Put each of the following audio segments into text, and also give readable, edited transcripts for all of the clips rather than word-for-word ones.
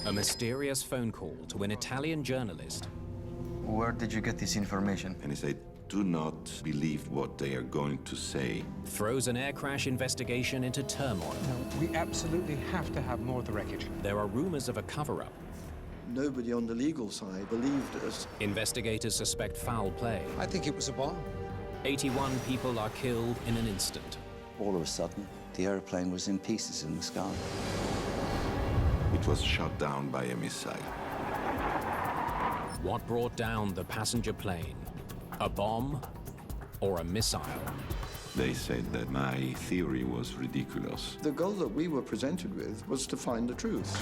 A mysterious phone call to an Italian journalist. Where did you get this information? And he said, do not believe what they are going to say. Throws an air crash investigation into turmoil. No, we absolutely have to have more of the wreckage. There are rumors of a cover-up. Nobody on the legal side believed us. Investigators suspect foul play. I think it was a bomb. 81 people are killed in an instant. All of a sudden, the aeroplane was in pieces in the sky. It was shot down by a missile. What brought down the passenger plane? A bomb or a missile? They said that my theory was ridiculous. The goal that we were presented with was to find the truth.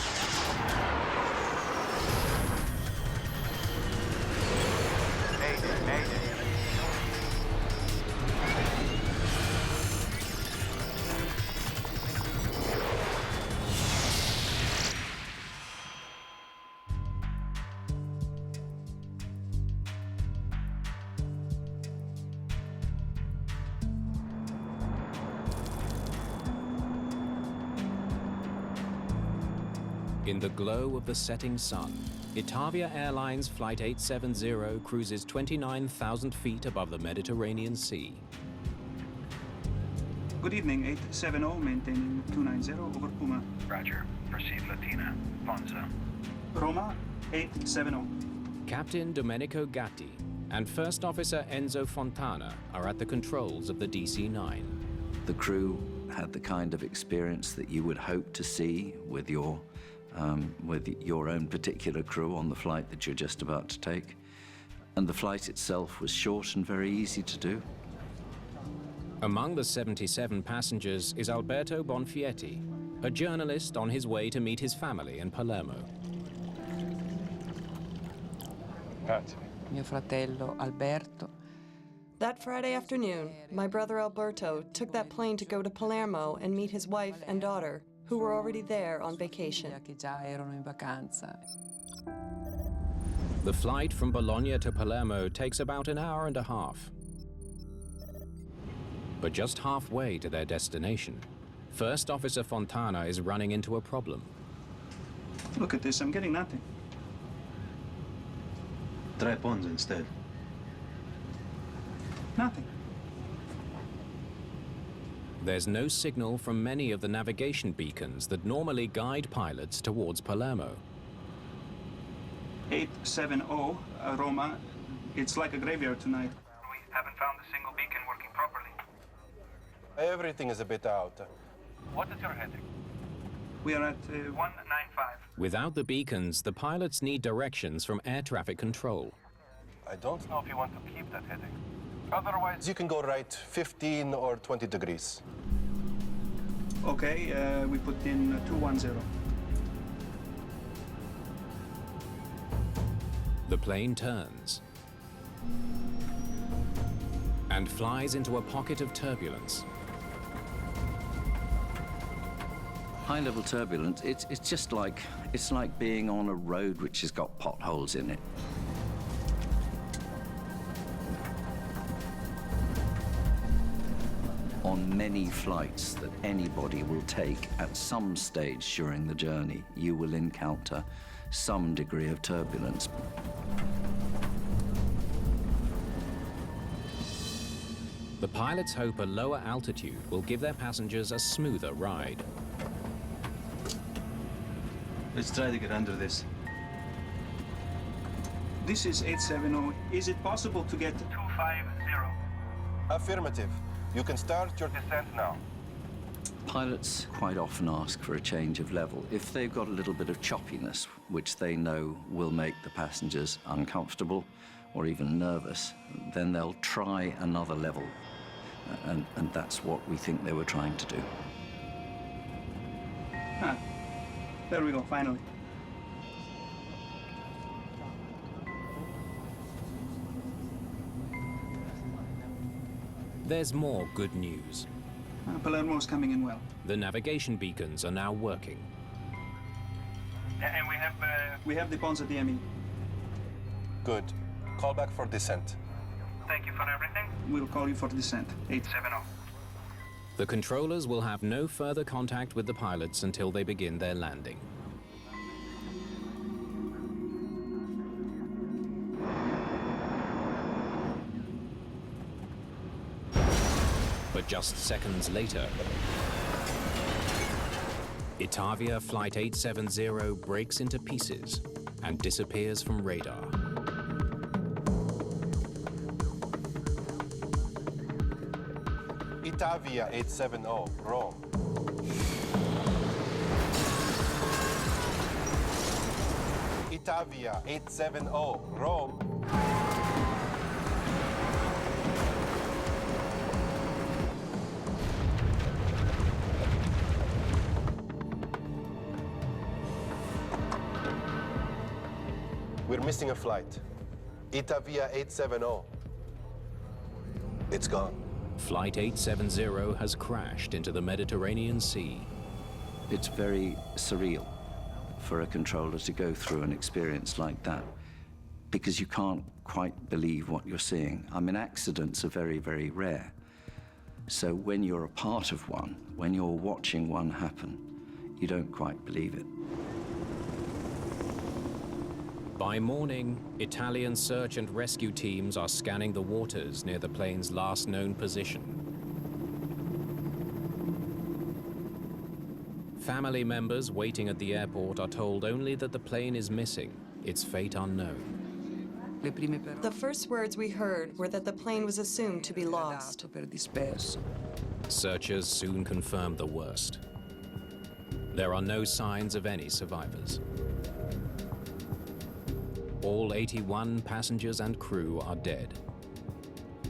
In the glow of the setting sun, Itavia Airlines Flight 870 cruises 29,000 feet above the Mediterranean Sea. Good evening, 870, maintaining 290 over Puma. Roger. Proceed Latina. Ponza. Roma, 870. Captain Domenico Gatti and First Officer Enzo Fontana are at the controls of the DC-9. The crew had the kind of experience that you would hope to see with your own particular crew on the flight that you're just about to take. And the flight itself was short and very easy to do. Among the 77 passengers is Alberto Bonfietti, a journalist on his way to meet his family in Palermo. Grazie. Mio fratello Alberto. That Friday afternoon, my brother Alberto took that plane to go to Palermo and meet his wife and daughter, who were already there on vacation. Che già erano in vacanza. The flight from Bologna to Palermo takes about an hour and a half. But just halfway to their destination, First Officer Fontana is running into a problem. Look at this, I'm getting nothing. Try Ponza instead. Nothing. There's no signal from many of the navigation beacons that normally guide pilots towards Palermo. 870, Roma. It's like a graveyard tonight. We haven't found a single beacon working properly. Everything is a bit out. What is your heading? We are at 195. Without the beacons, the pilots need directions from air traffic control. I don't know if you want to keep that heading. Otherwise, You can go right 15 or 20 degrees. Okay, we put in 210. The plane turns and flies into a pocket of turbulence. High-level turbulence, it's just like, it's like being on a road which has got potholes in it. On many flights that anybody will take at some stage during the journey, you will encounter some degree of turbulence. The pilots hope a lower altitude will give their passengers a smoother ride. Let's try to get under this. This is 870. Is it possible to get 250. Affirmative. You can start your Descent now. Pilots quite often ask for a change of level. If they've got a little bit of choppiness, which they know will make the passengers uncomfortable or even nervous, then they'll try another level. And that's what we think they were trying to do. Ah, there we go, finally. There's more good news. Palermo's coming in well. The navigation beacons are now working. And we have the Ponza DME. Good. Call back for descent. thank you for everything. We'll call you for descent. 870. The controllers will have no further contact with the pilots until they begin their landing. But just seconds later, Itavia Flight 870 breaks into pieces and disappears from radar. Itavia 870, Rome. Itavia 870, Rome. We're missing a flight. Itavia 870. It's gone. Flight 870 has crashed into the Mediterranean Sea. It's very surreal for a controller to go through an experience like that, because you can't quite believe what you're seeing. I mean, accidents are very, very rare. So when you're a part of one, when you're watching one happen, you don't quite believe it. By morning, Italian search and rescue teams are scanning the waters near the plane's last known position. Family members waiting at the airport are told only that the plane is missing, its fate unknown. The first words we heard were that the plane was assumed to be lost. Searchers soon confirmed the worst. There are no signs of any survivors. All 81 passengers and crew are dead,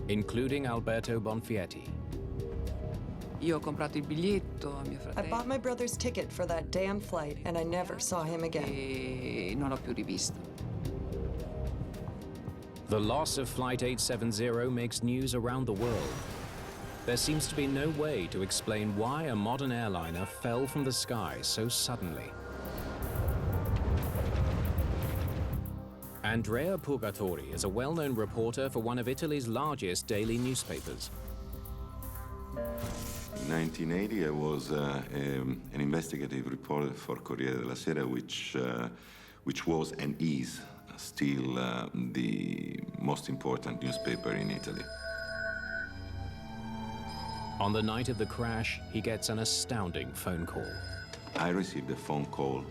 including Alberto Bonfietti. I bought my brother's ticket for that damn flight, and I never saw him again. The loss of Flight 870 makes news around the world. There seems to be no way to explain why a modern airliner fell from the sky so suddenly. Andrea Purgatori is a well-known reporter for one of Italy's largest daily newspapers. In 1980, I was an investigative reporter for Corriere della Sera, which was and is still the most important newspaper in Italy. On the night of the crash, he gets an astounding phone call. I received a phone call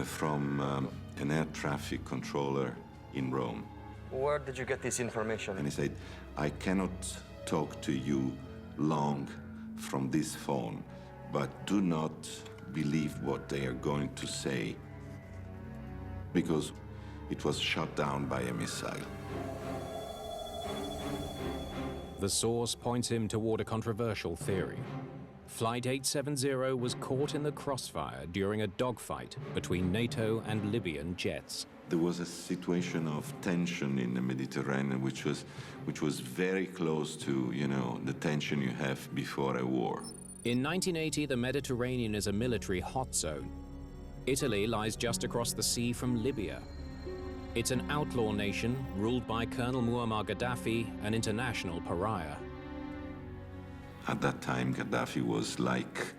from an air traffic controller in Rome. Where did you get this information? And he said, I cannot talk to you long from this phone, but do not believe what they are going to say, because it was shot down by a missile. The source points him toward a controversial theory. Flight 870 was caught in the crossfire during a dogfight between NATO and Libyan jets. There was a situation of tension in the Mediterranean, which was very close to, the tension you have before a war. In 1980, the Mediterranean is a military hot zone. Italy lies just across the sea from Libya. It's an outlaw nation ruled by Colonel Muammar Gaddafi, an international pariah. At that time, Gaddafi was like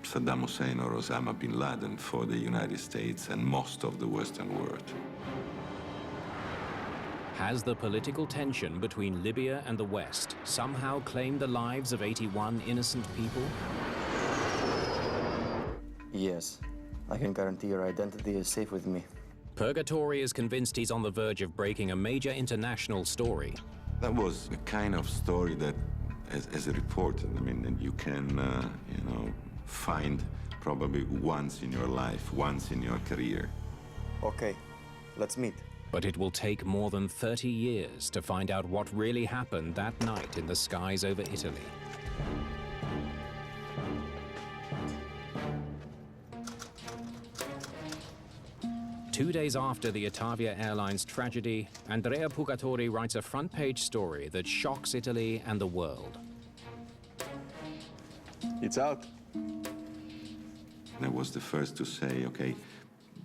Saddam Hussein or Osama bin Laden for the United States and most of the Western world. Has the political tension between Libya and the West somehow claimed the lives of 81 innocent people? Yes. I can guarantee your identity is safe with me. Purgatori is convinced he's on the verge of breaking a major international story. That was a kind of story that, as a reporter, you can, find probably once in your life, once in your career. Okay, let's meet. But it will take more than 30 years to find out what really happened that night in the skies over Italy. Two days after the Itavia Airlines tragedy, Andrea Purgatori writes a front-page story that shocks Italy and the world. It's out. And I was the first to say, okay,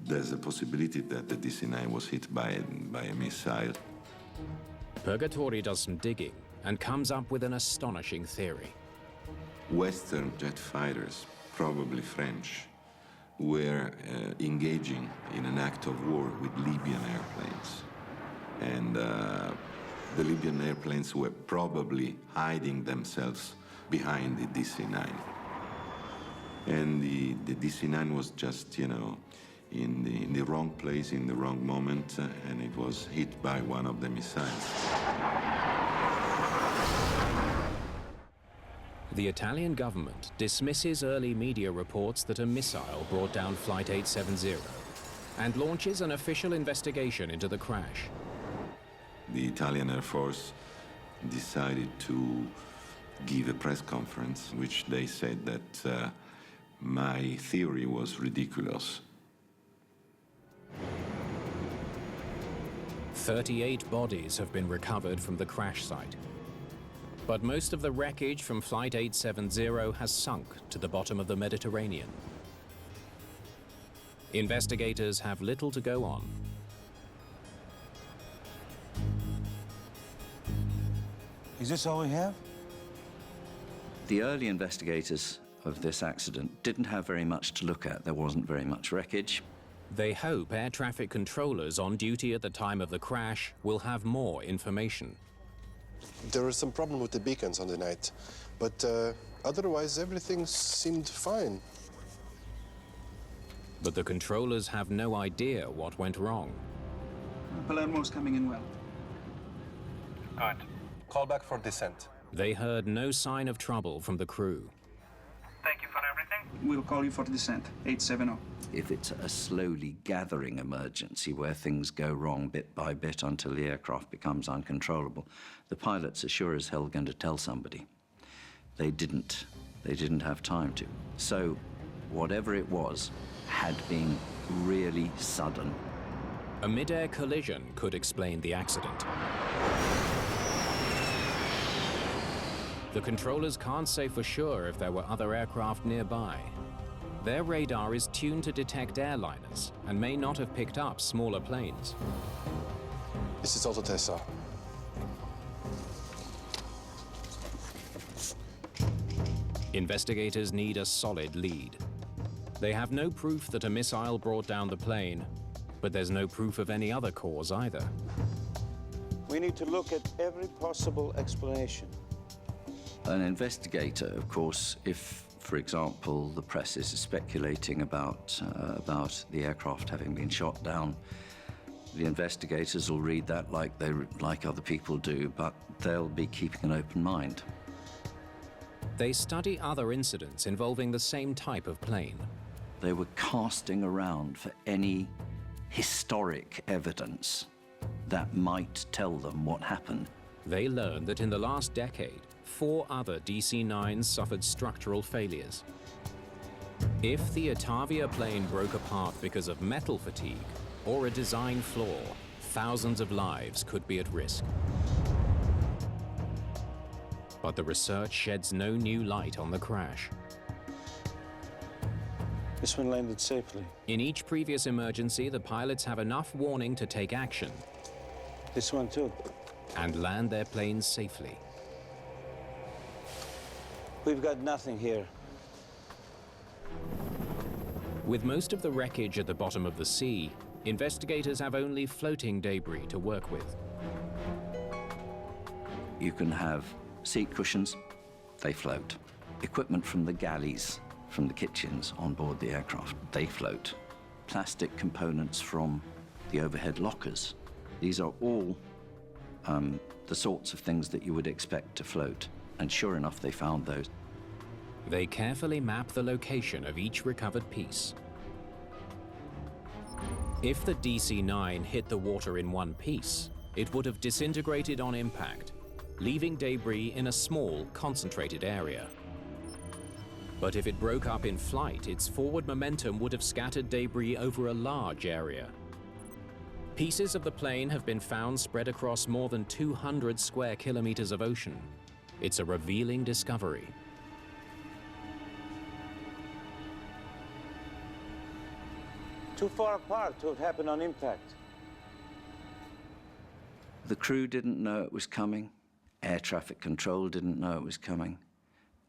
there's a possibility that the DC-9 was hit by a missile. Purgatori does some digging and comes up with an astonishing theory. Western jet fighters, probably French, were engaging in an act of war with Libyan airplanes. And the Libyan airplanes were probably hiding themselves behind the DC-9. And the DC-9 was just, you know, in the wrong place, in the wrong moment, and it was hit by one of the missiles. The Italian government dismisses early media reports that a missile brought down Flight 870 and launches an official investigation into the crash. The Italian Air Force decided to give a press conference, which they said that my theory was ridiculous. 38 bodies have been recovered from the crash site. But most of the wreckage from Flight 870 has sunk to the bottom of the Mediterranean. Investigators have little to go on. Is this all we have? The early investigators of this accident didn't have very much to look at. There wasn't very much wreckage. They hope air traffic controllers on duty at the time of the crash will have more information. There was some problem with the beacons on the night, but otherwise everything seemed fine. But the controllers have no idea what went wrong. Palermo's coming in well. Good. Call back for descent. They heard no sign of trouble from the crew. Thank you for everything. We'll call you for descent, 870. If it's a slowly gathering emergency where things go wrong bit by bit until the aircraft becomes uncontrollable, the pilots are sure as hell going to tell somebody. They didn't have time to. So whatever it was had been really sudden. A mid-air collision could explain the accident. The controllers can't say for sure if there were other aircraft nearby. Their radar is tuned to detect airliners and may not have picked up smaller planes. This is Autotessa. Investigators need a solid lead. They have no proof that a missile brought down the plane, but there's no proof of any other cause either. We need to look at every possible explanation. An investigator, of course, if, for example, the press is speculating about the aircraft having been shot down, the investigators will read that like other people do, but they'll be keeping an open mind. They study other incidents involving the same type of plane. They were casting around for any historic evidence that might tell them what happened. They learned that in the last decade, 4 other DC-9s suffered structural failures. If the Itavia plane broke apart because of metal fatigue or a design flaw, thousands of lives could be at risk. But the research sheds no new light on the crash. This one landed safely. In each previous emergency, the pilots have enough warning to take action. This one too. And land their planes safely. We've got nothing here. With most of the wreckage at the bottom of the sea, investigators have only floating debris to work with. You can have seat cushions, they float. Equipment from the galleys, from the kitchens on board the aircraft, they float. Plastic components from the overhead lockers. These are all the sorts of things that you would expect to float. And sure enough, they found those. They carefully map the location of each recovered piece. If the DC-9 hit the water in one piece, it would have disintegrated on impact, leaving debris in a small, concentrated area. But if it broke up in flight, its forward momentum would have scattered debris over a large area. Pieces of the plane have been found spread across more than 200 square kilometers of ocean. It's a revealing discovery. Too far apart to have happened on impact. The crew didn't know it was coming. Air traffic control didn't know it was coming.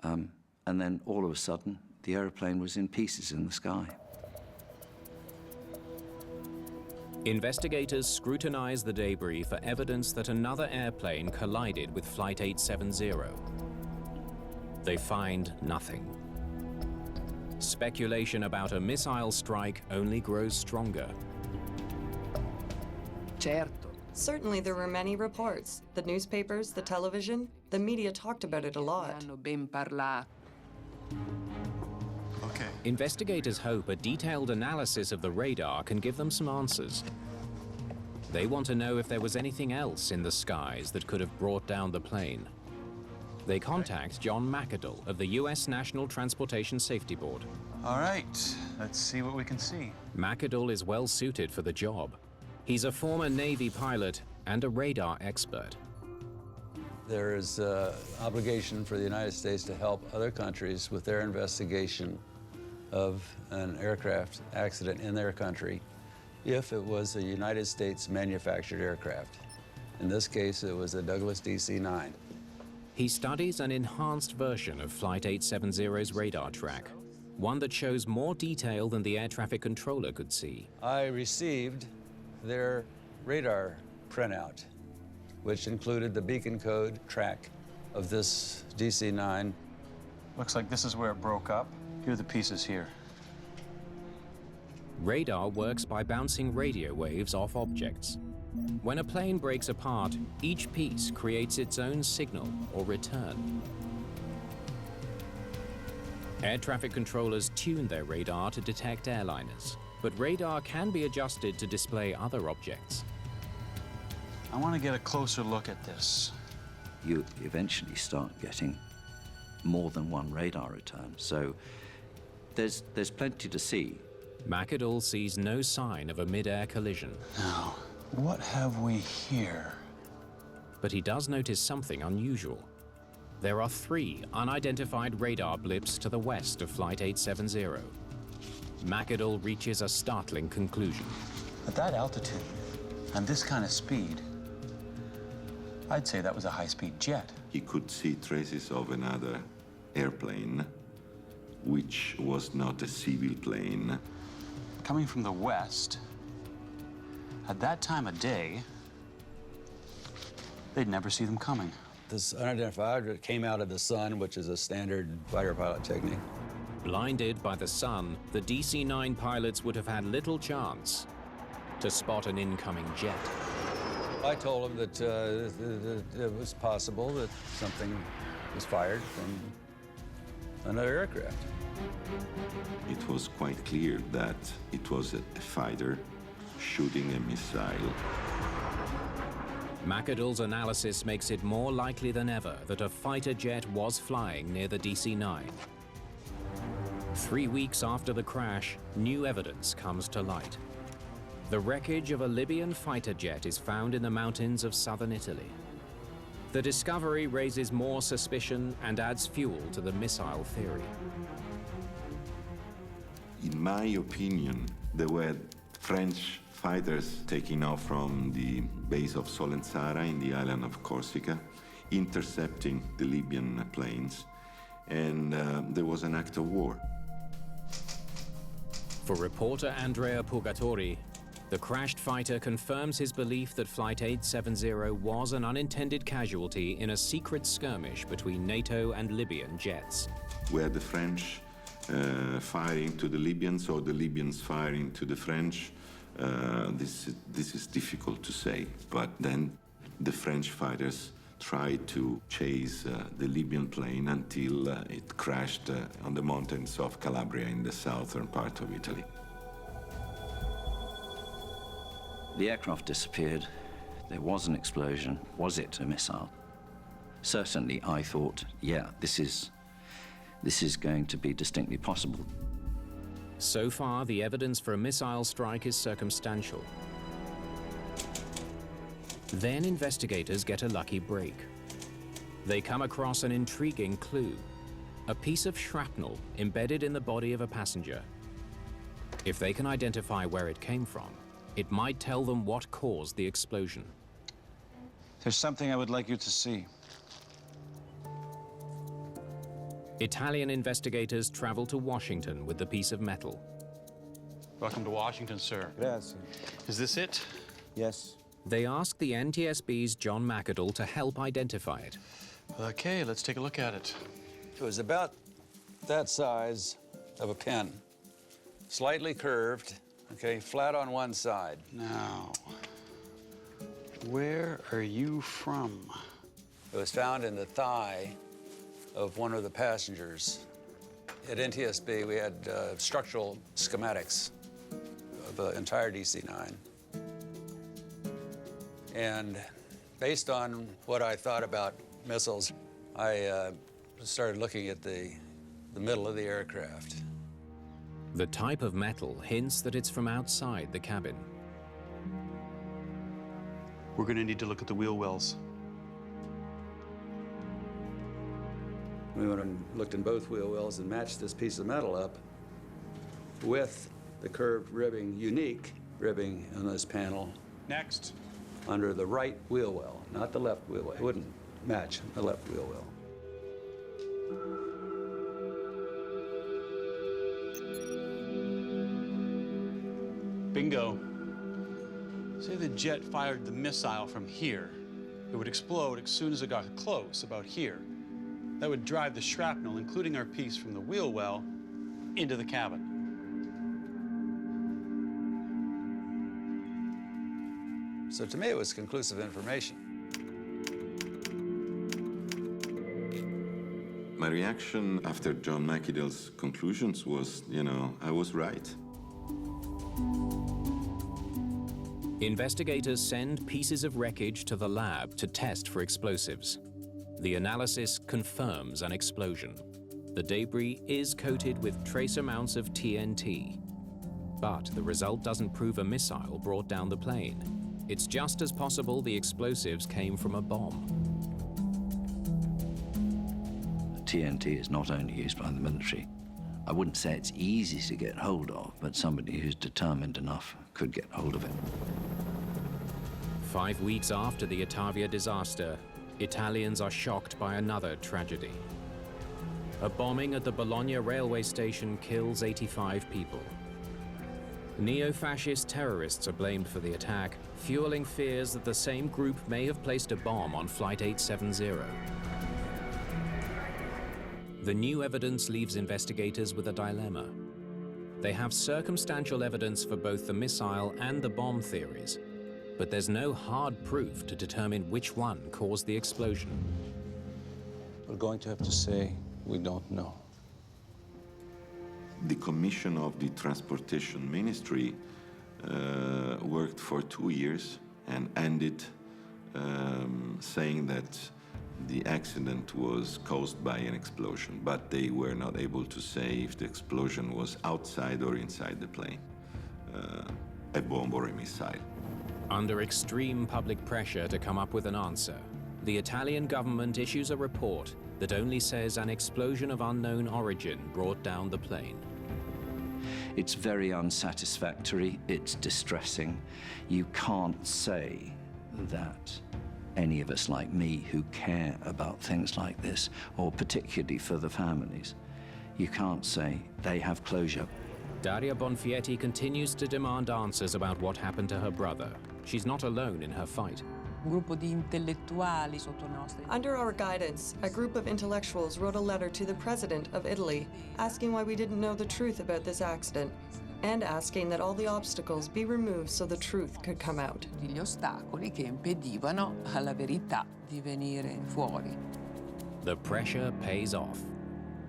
And then all of a sudden, the airplane was in pieces in the sky. Investigators scrutinize the debris for evidence that another airplane collided with Flight 870. They find nothing. Speculation about a missile strike only grows stronger. Certo. Certainly there were many reports. The newspapers, the television, the media talked about it a lot. Hanno ben parlato. Okay. Investigators hope a detailed analysis of the radar can give them some answers. They want to know if there was anything else in the skies that could have brought down the plane. They contact John McAdle of the U.S. National Transportation Safety Board. All right, let's see what we can see. McAdle is well suited for the job. He's a former Navy pilot and a radar expert. There is an obligation for the United States to help other countries with their investigation of an aircraft accident in their country if it was a United States manufactured aircraft. In this case, it was a Douglas DC-9. He studies an enhanced version of Flight 870's radar track, one that shows more detail than the air traffic controller could see. I received their radar printout, which included the beacon code track of this DC-9. Looks like this is where it broke up. Here are the pieces here. Radar works by bouncing radio waves off objects. When a plane breaks apart, each piece creates its own signal or return. Air traffic controllers tune their radar to detect airliners, but radar can be adjusted to display other objects. I want to get a closer look at this. You eventually start getting more than one radar return, so there's plenty to see. McAdle sees no sign of a mid-air collision. Now, what have we here? But he does notice something unusual. There are 3 unidentified radar blips to the west of Flight 870. McAdle reaches a startling conclusion. At that altitude and this kind of speed, I'd say that was a high-speed jet. He could see traces of another airplane, which was not a civil plane. Coming from the west, at that time of day, they'd never see them coming. This unidentified object came out of the sun, which is a standard fighter pilot technique. Blinded by the sun, the DC-9 pilots would have had little chance to spot an incoming jet. I told him that it was possible that something was fired from another aircraft. It was quite clear that it was a fighter shooting a missile. McAdle's analysis makes it more likely than ever that a fighter jet was flying near the DC-9. 3 weeks after the crash, new evidence comes to light. The wreckage of a Libyan fighter jet is found in the mountains of southern Italy. The discovery raises more suspicion and adds fuel to the missile theory. In my opinion, there were French fighters taking off from the base of Solenzara in the island of Corsica, intercepting the Libyan planes, and there was an act of war. For reporter Andrea Purgatori, the crashed fighter confirms his belief that Flight 870 was an unintended casualty in a secret skirmish between NATO and Libyan jets. Were the French firing to the Libyans or the Libyans firing to the French? This is difficult to say, but then the French fighters tried to chase the Libyan plane until it crashed on the mountains of Calabria in the southern part of Italy. The aircraft disappeared. There was an explosion. Was it a missile? Certainly, I thought, yeah, this is going to be distinctly possible. So far, the evidence for a missile strike is circumstantial. Then investigators get a lucky break. They come across an intriguing clue, a piece of shrapnel embedded in the body of a passenger. If they can identify where it came from, it might tell them what caused the explosion. There's something I would like you to see. Italian investigators travel to Washington with the piece of metal. Welcome to Washington, sir. Grazie. Is this it? Yes. They ask the NTSB's John McAdle to help identify it. Okay, let's take a look at it. It was about that size of a pin, slightly curved, okay, flat on one side. Now, where are you from? It was found in the thigh of one of the passengers. At NTSB, we had structural schematics of the entire DC-9. And based on what I thought about missiles, I started looking at the middle of the aircraft. The type of metal hints that it's from outside the cabin. We're going to need to look at the wheel wells. We went and looked in both wheel wells and matched this piece of metal up with the curved ribbing, unique ribbing on this panel. Next. Under the right wheel well, not the left wheel well. It wouldn't match the left wheel well. Bingo. Say the jet fired the missile from here. It would explode as soon as it got close, about here. That would drive the shrapnel, including our piece from the wheel well, into the cabin. So to me, it was conclusive information. My reaction after John McIdle's conclusions was, I was right. Investigators send pieces of wreckage to the lab to test for explosives. The analysis confirms an explosion. The debris is coated with trace amounts of TNT. But the result doesn't prove a missile brought down the plane. It's just as possible the explosives came from a bomb. TNT is not only used by the military. I wouldn't say it's easy to get hold of, but somebody who's determined enough could get hold of it. 5 weeks after the Itavia disaster, Italians are shocked by another tragedy. A bombing at the Bologna railway station kills 85 people. Neo-fascist terrorists are blamed for the attack, fueling fears that the same group may have placed a bomb on Flight 870. The new evidence leaves investigators with a dilemma. They have circumstantial evidence for both the missile and the bomb theories, but there's no hard proof to determine which one caused the explosion. We're going to have to say we don't know. The Commission of the Transportation Ministry worked for 2 years and ended saying that the accident was caused by an explosion, but they were not able to say if the explosion was outside or inside the plane, a bomb or a missile. Under extreme public pressure to come up with an answer, the Italian government issues a report that only says an explosion of unknown origin brought down the plane. It's very unsatisfactory, it's distressing. You can't say that any of us like me who care about things like this, or particularly for the families, you can't say they have closure. Daria Bonfietti continues to demand answers about what happened to her brother. She's not alone in her fight. Under our guidance, a group of intellectuals wrote a letter to the president of Italy asking why we didn't know the truth about this accident and asking that all the obstacles be removed so the truth could come out. Gli ostacoli che impedivano alla verità di venire fuori. The pressure pays off.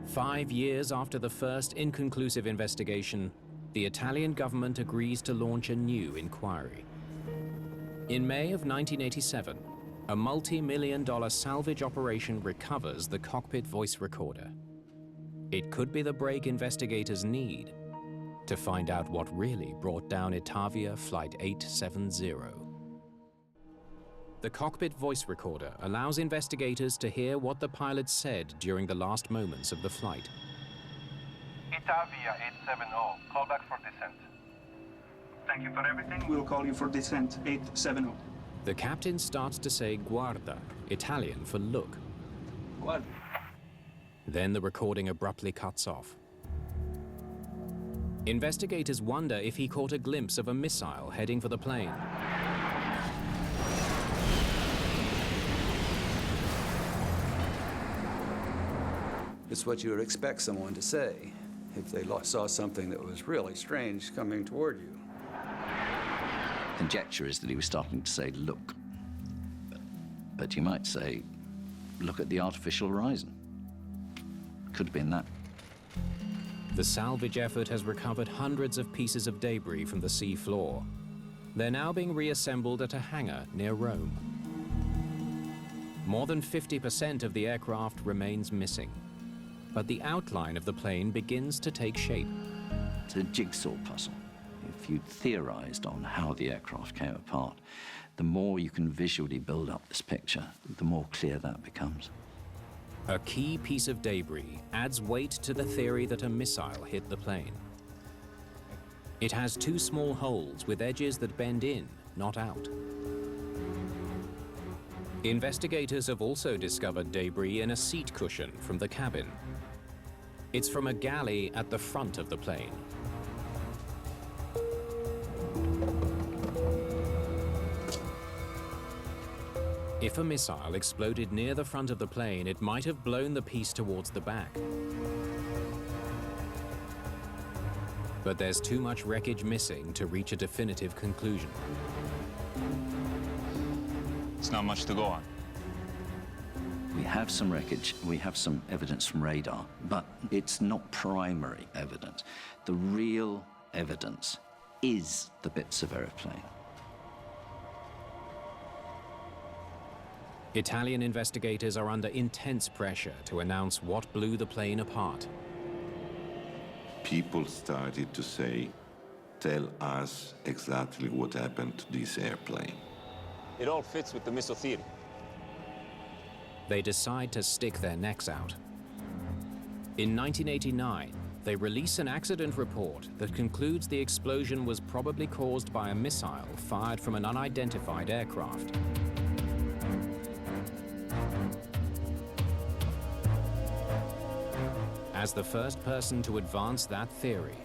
5 years after the first inconclusive investigation, the Italian government agrees to launch a new inquiry. In May of 1987, a multi-million-dollar salvage operation recovers the cockpit voice recorder. It could be the break investigators need to find out what really brought down Itavia Flight 870. The cockpit voice recorder allows investigators to hear what the pilot said during the last moments of the flight. Itavia 870, call back for descent. Thank you for everything. We'll call you for descent 870. The captain starts to say guarda, Italian for look. Guarda. Then the recording abruptly cuts off. Investigators wonder if he caught a glimpse of a missile heading for the plane. It's what you would expect someone to say if they saw something that was really strange coming toward you. Conjecture is that he was starting to say, look. But you might say, look at the artificial horizon. Could have been that. The salvage effort has recovered hundreds of pieces of debris from the sea floor. They're now being reassembled at a hangar near Rome. More than 50% of the aircraft remains missing, but the outline of the plane begins to take shape. It's a jigsaw puzzle. If you theorized on how the aircraft came apart, the more you can visually build up this picture, the more clear that becomes. A key piece of debris adds weight to the theory that a missile hit the plane. It has two small holes with edges that bend in, not out. Investigators have also discovered debris in a seat cushion from the cabin. It's from a galley at the front of the plane. If a missile exploded near the front of the plane, it might have blown the piece towards the back. But there's too much wreckage missing to reach a definitive conclusion. It's not much to go on. We have some wreckage, we have some evidence from radar, but it's not primary evidence. The real evidence is the bits of airplane. Italian investigators are under intense pressure to announce what blew the plane apart. People started to say, tell us exactly what happened to this airplane. It all fits with the missile theory. They decide to stick their necks out. In 1989, they release an accident report that concludes the explosion was probably caused by a missile fired from an unidentified aircraft. As the first person to advance that theory,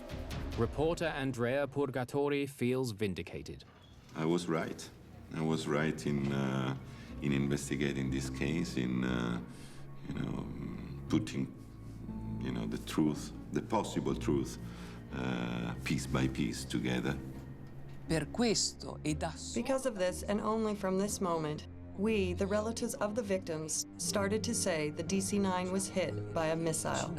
reporter Andrea Purgatori feels vindicated. I was right. I was right in investigating this case, in putting, the truth, the possible truth, piece by piece together. Because of this, and only from this moment, we, the relatives of the victims, started to say the DC-9 was hit by a missile.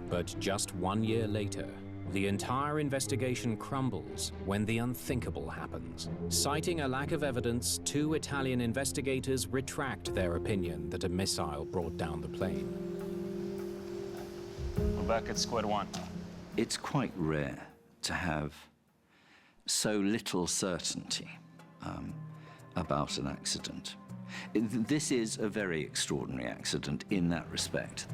But just 1 year later, the entire investigation crumbles when the unthinkable happens. Citing a lack of evidence, 2 Italian investigators retract their opinion that a missile brought down the plane. We're back at square one. It's quite rare to have so little certainty about an accident. This is a very extraordinary accident in that respect.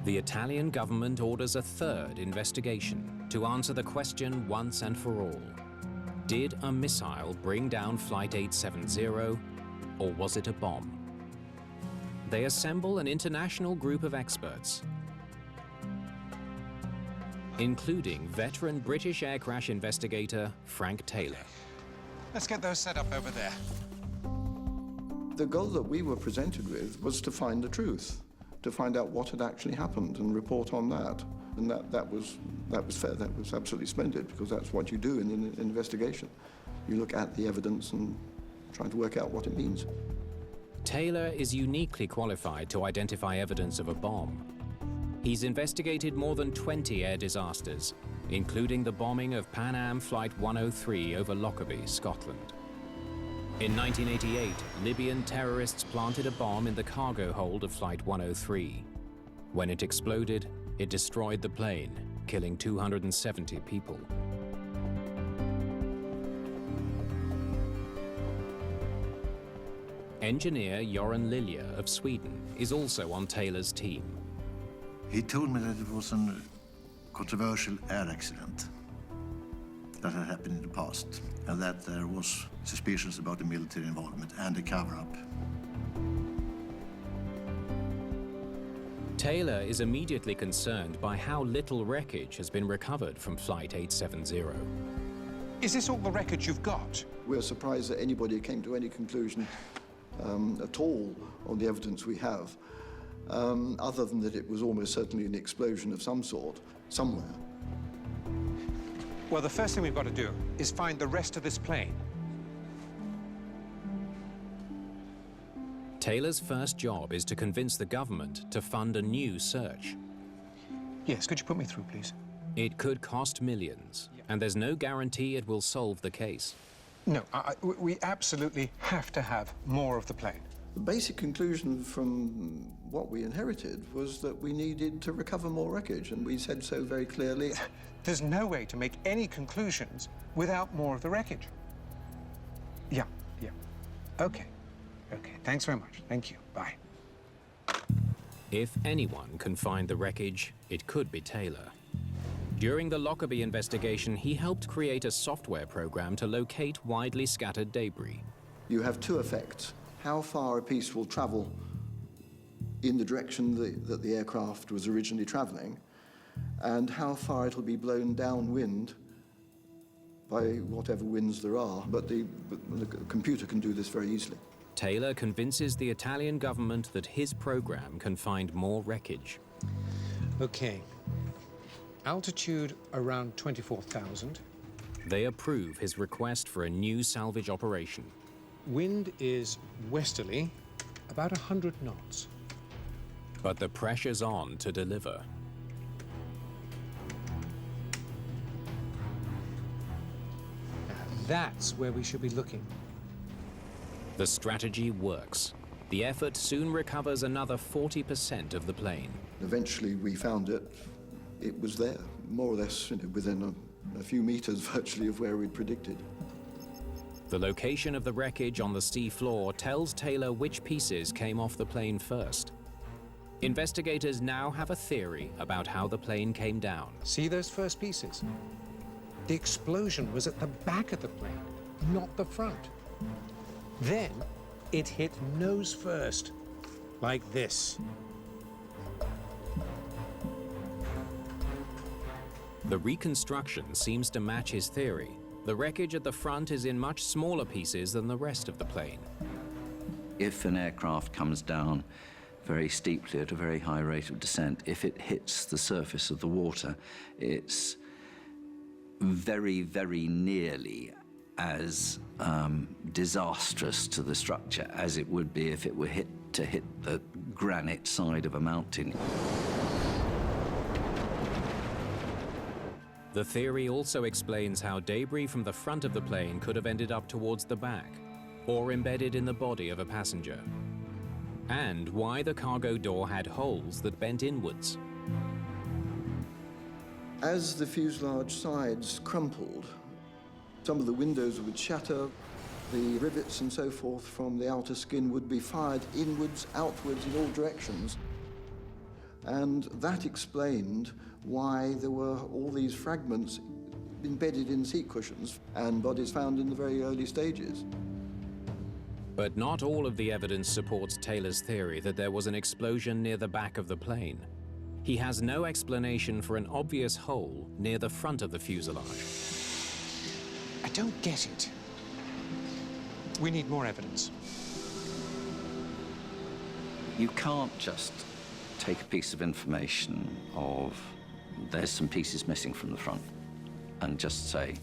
The Italian government orders a 3rd investigation to answer the question once and for all. Did a missile bring down Flight 870, or was it a bomb? They assemble an international group of experts, including veteran British air crash investigator Frank Taylor. Let's get those set up over there. The goal that we were presented with was to find the truth, to find out what had actually happened and report on that. And that was fair, that was absolutely splendid, because that's what you do in an investigation. You look at the evidence and try to work out what it means. Taylor is uniquely qualified to identify evidence of a bomb. He's investigated more than 20 air disasters, including the bombing of Pan Am Flight 103 over Lockerbie, Scotland. In 1988, Libyan terrorists planted a bomb in the cargo hold of Flight 103. When it exploded, it destroyed the plane, killing 270 people. Engineer Göran Lilja of Sweden is also on Taylor's team. He told me that it was a controversial air accident that had happened in the past, and that there was suspicions about the military involvement and a cover-up. Taylor is immediately concerned by how little wreckage has been recovered from Flight 870. Is this all the wreckage you've got? We're surprised that anybody came to any conclusion at all on the evidence we have, other than that it was almost certainly an explosion of some sort, somewhere. Well, the first thing we've got to do is find the rest of this plane. Taylor's first job is to convince the government to fund a new search. Yes, could you put me through, please? It could cost millions, and there's no guarantee it will solve the case. No, we absolutely have to have more of the plane. The basic conclusion from what we inherited was that we needed to recover more wreckage, and we said so very clearly. There's no way to make any conclusions without more of the wreckage. Yeah. Okay, thanks very much. Thank you, bye. If anyone can find the wreckage, it could be Taylor. During the Lockerbie investigation, he helped create a software program to locate widely scattered debris. You have two effects. How far a piece will travel in the direction that the aircraft was originally traveling, and how far it'll be blown downwind by whatever winds there are. But the computer can do this very easily. Taylor convinces the Italian government that his program can find more wreckage. Okay. Altitude around 24,000. They approve his request for a new salvage operation. Wind is westerly, about 100 knots. But the pressure's on to deliver. Now, that's where we should be looking. The strategy works. The effort soon recovers another 40% of the plane. Eventually, we found it. It was there, more or less within a few meters virtually of where we'd predicted. The location of the wreckage on the sea floor tells Taylor which pieces came off the plane first. Investigators now have a theory about how the plane came down. See those first pieces? The explosion was at the back of the plane, not the front. Then it hit nose first, like this. The reconstruction seems to match his theory. The wreckage at the front is in much smaller pieces than the rest of the plane. If an aircraft comes down very steeply at a very high rate of descent, if it hits the surface of the water, it's very, very nearly as disastrous to the structure as it would be if it were hit the granite side of a mountain. The theory also explains how debris from the front of the plane could have ended up towards the back, or embedded in the body of a passenger, and why the cargo door had holes that bent inwards. As the fuselage sides crumpled, some of the windows would shatter, the rivets and so forth from the outer skin would be fired inwards, outwards, in all directions. And that explained why there were all these fragments embedded in seat cushions and bodies found in the very early stages. But not all of the evidence supports Taylor's theory that there was an explosion near the back of the plane. He has no explanation for an obvious hole near the front of the fuselage. I don't get it. We need more evidence. You can't just take a piece of information of there's some pieces missing from the front and just say,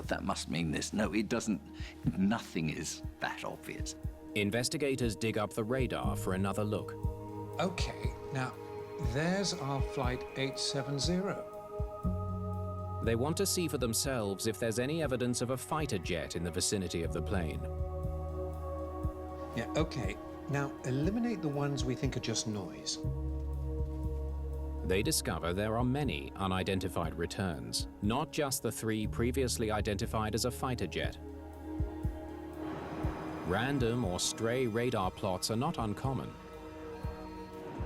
that must mean this. No, it doesn't. Nothing is that obvious. Investigators dig up the radar for another look. Okay, now, there's our flight 870. They want to see for themselves if there's any evidence of a fighter jet in the vicinity of the plane. Yeah, okay. Now, eliminate the ones we think are just noise. They discover there are many unidentified returns, not just the 3 previously identified as a fighter jet. Random or stray radar plots are not uncommon.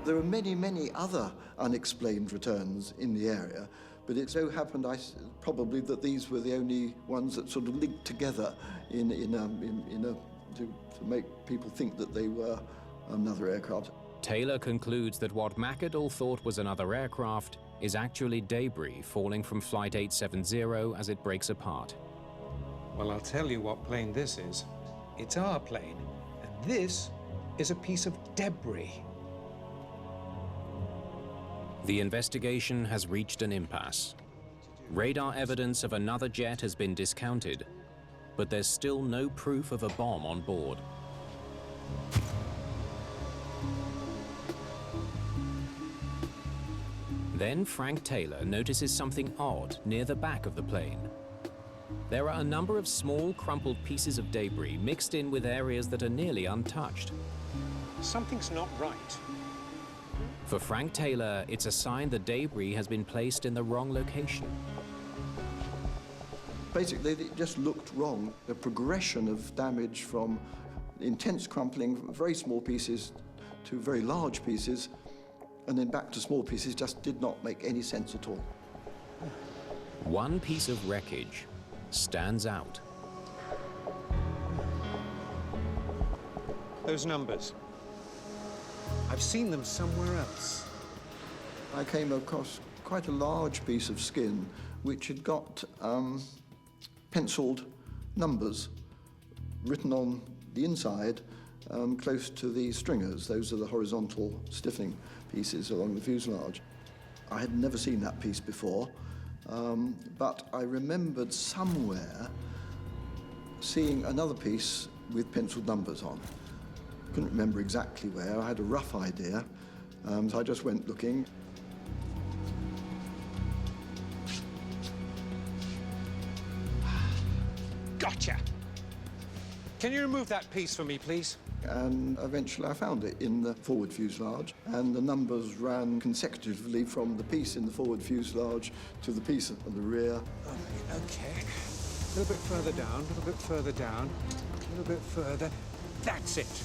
There are many, many other unexplained returns in the area, but it so happened probably that these were the only ones that sort of linked together to make people think that they were another aircraft. Taylor concludes that what McAdoo thought was another aircraft is actually debris falling from Flight 870 as it breaks apart. Well, I'll tell you what plane this is. It's our plane, and this is a piece of debris. The investigation has reached an impasse. Radar evidence of another jet has been discounted, but there's still no proof of a bomb on board. Then Frank Taylor notices something odd near the back of the plane. There are a number of small, crumpled pieces of debris mixed in with areas that are nearly untouched. Something's not right. For Frank Taylor, it's a sign the debris has been placed in the wrong location. Basically, it just looked wrong. The progression of damage from intense crumpling, very small pieces, to very large pieces, and then back to small pieces just did not make any sense at all. One piece of wreckage stands out. Those numbers. I've seen them somewhere else. I came across quite a large piece of skin which had got penciled numbers written on the inside close to the stringers. Those are the horizontal stiffening pieces along the fuselage. I had never seen that piece before, but I remembered somewhere seeing another piece with penciled numbers on. Couldn't remember exactly where. I had a rough idea, so I just went looking. Gotcha! Can you remove that piece for me, please? And eventually I found it in the forward fuselage, and the numbers ran consecutively from the piece in the forward fuselage to the piece on the rear. Okay. A little bit further down, a little bit further down, a little bit further. That's it.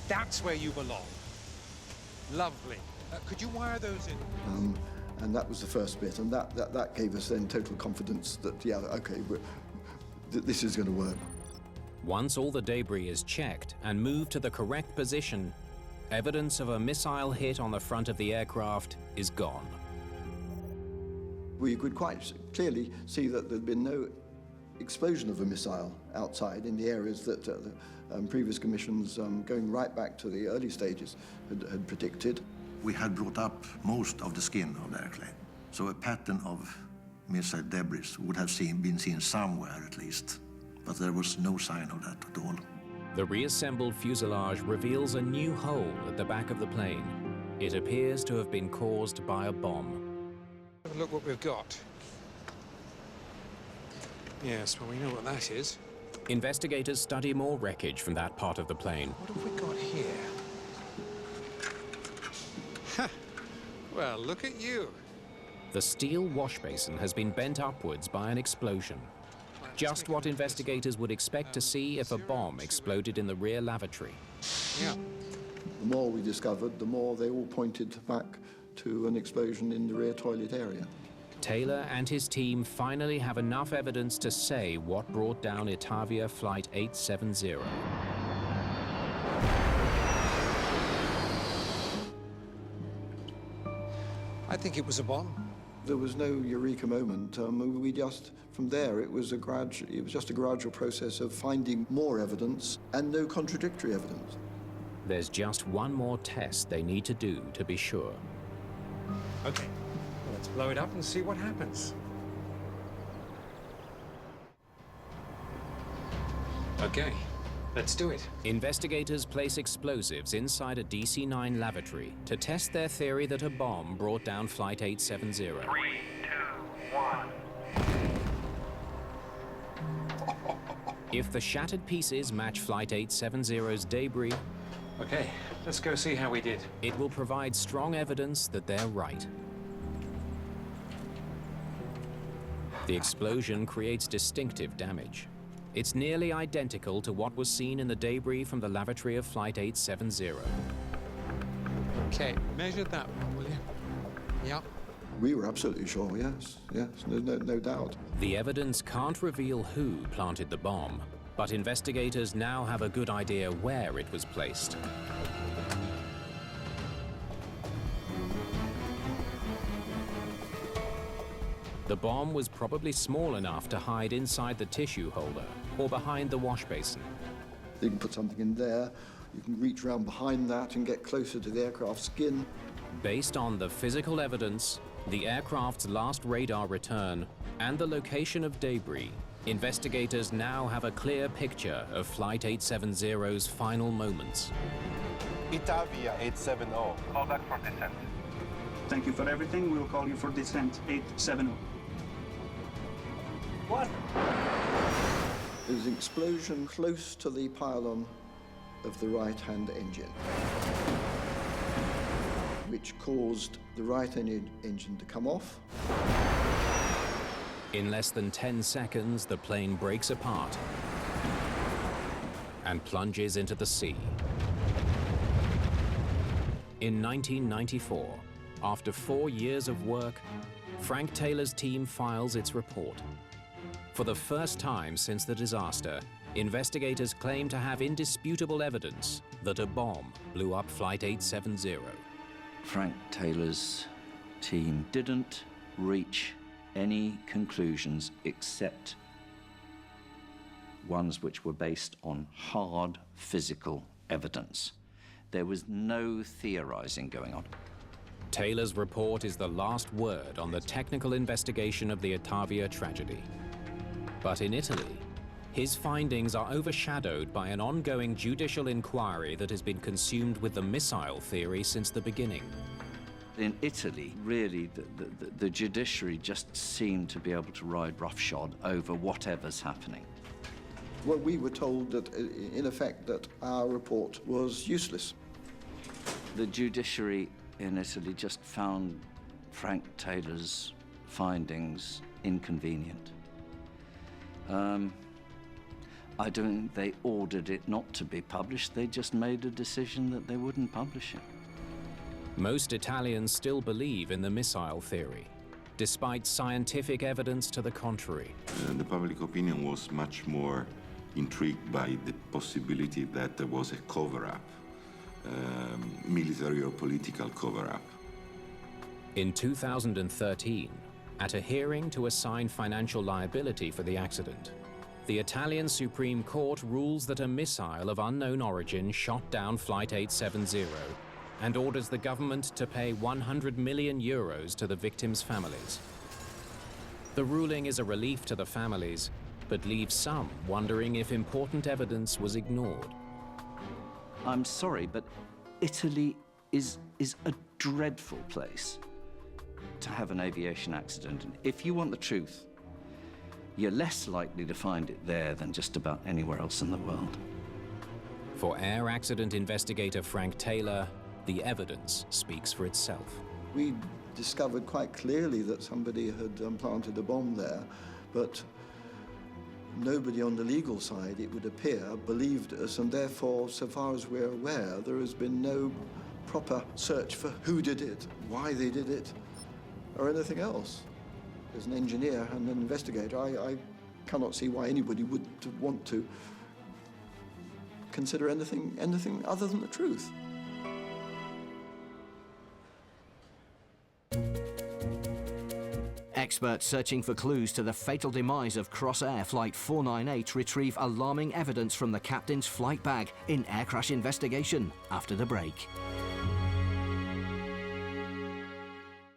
That's where you belong. Lovely. Could you wire those in? And that was the first bit, and that gave us then total confidence that, yeah, okay, this is going to work. Once all the debris is checked and moved to the correct position, evidence of a missile hit on the front of the aircraft is gone. We could quite clearly see that there'd been no explosion of a missile outside in the areas that previous commissions, going right back to the early stages, had predicted. We had brought up most of the skin of the airplane, so a pattern of missile debris would have been seen somewhere at least, but there was no sign of that at all. The reassembled fuselage reveals a new hole at the back of the plane. It appears to have been caused by a bomb. Have a look what we've got. Yes, well, we know what that is. Investigators study more wreckage from that part of the plane. What have we got here? Ha! Well, look at you. The steel wash basin has been bent upwards by an explosion. Just what investigators would expect to see if a bomb exploded in the rear lavatory. Yeah. The more we discovered, the more they all pointed back to an explosion in the rear toilet area. Taylor and his team finally have enough evidence to say what brought down Itavia Flight 870. I think it was a bomb. There was no eureka moment. We just, from there, it was just a gradual process of finding more evidence and no contradictory evidence. There's just one more test they need to do to be sure. Okay, let's blow it up and see what happens. Okay, let's do it. Investigators place explosives inside a DC-9 lavatory to test their theory that a bomb brought down Flight 870. 3, 2, 1. If the shattered pieces match Flight 870's debris, okay, let's go see how we did. It will provide strong evidence that they're right. The explosion creates distinctive damage. It's nearly identical to what was seen in the debris from the lavatory of Flight 870. Okay, measure that one, will you? Yeah. We were absolutely sure, yes, no doubt. The evidence can't reveal who planted the bomb, but investigators now have a good idea where it was placed. The bomb was probably small enough to hide inside the tissue holder, or behind the wash basin. You can put something in there, you can reach around behind that and get closer to the aircraft skin. Based on the physical evidence, the aircraft's last radar return, and the location of debris, investigators now have a clear picture of Flight 870's final moments. Itavia 870. Call back for descent. Thank you for everything. We'll call you for descent 870. What? There was an explosion close to the pylon of the right-hand engine, which caused the right-hand engine to come off. In less than 10 seconds, the plane breaks apart and plunges into the sea. In 1994, after 4 years of work, Frank Taylor's team files its report. For the first time since the disaster, investigators claim to have indisputable evidence that a bomb blew up Flight 870. Frank Taylor's team didn't reach any conclusions except ones which were based on hard physical evidence. There was no theorizing going on. Taylor's report is the last word on the technical investigation of the Itavia tragedy. But in Italy, his findings are overshadowed by an ongoing judicial inquiry that has been consumed with the missile theory since the beginning. In Italy, really, the judiciary just seemed to be able to ride roughshod over whatever's happening. Well, we were told that, in effect, that our report was useless. The judiciary in Italy just found Frank Taylor's findings inconvenient. I don't think they ordered it not to be published. They just made a decision that they wouldn't publish it. Most Italians still believe in the missile theory, despite scientific evidence to the contrary. The public opinion was much more intrigued by the possibility that there was a cover-up, military or political cover-up. In 2013, at a hearing to assign financial liability for the accident, the Italian Supreme Court rules that a missile of unknown origin shot down Flight 870 and orders the government to pay 100 million euros to the victims' families. The ruling is a relief to the families, but leaves some wondering if important evidence was ignored. I'm sorry, but Italy is a dreadful place to have an aviation accident. And if you want the truth, you're less likely to find it there than just about anywhere else in the world. For air accident investigator Frank Taylor, the evidence speaks for itself. We discovered quite clearly that somebody had planted a bomb there, but nobody on the legal side, it would appear, believed us, and therefore, so far as we're aware, there has been no proper search for who did it, why they did it, or anything else. As an engineer and an investigator, I cannot see why anybody would want to consider anything other than the truth. Experts searching for clues to the fatal demise of Crossair Flight 498 retrieve alarming evidence from the captain's flight bag in air crash investigation after the break.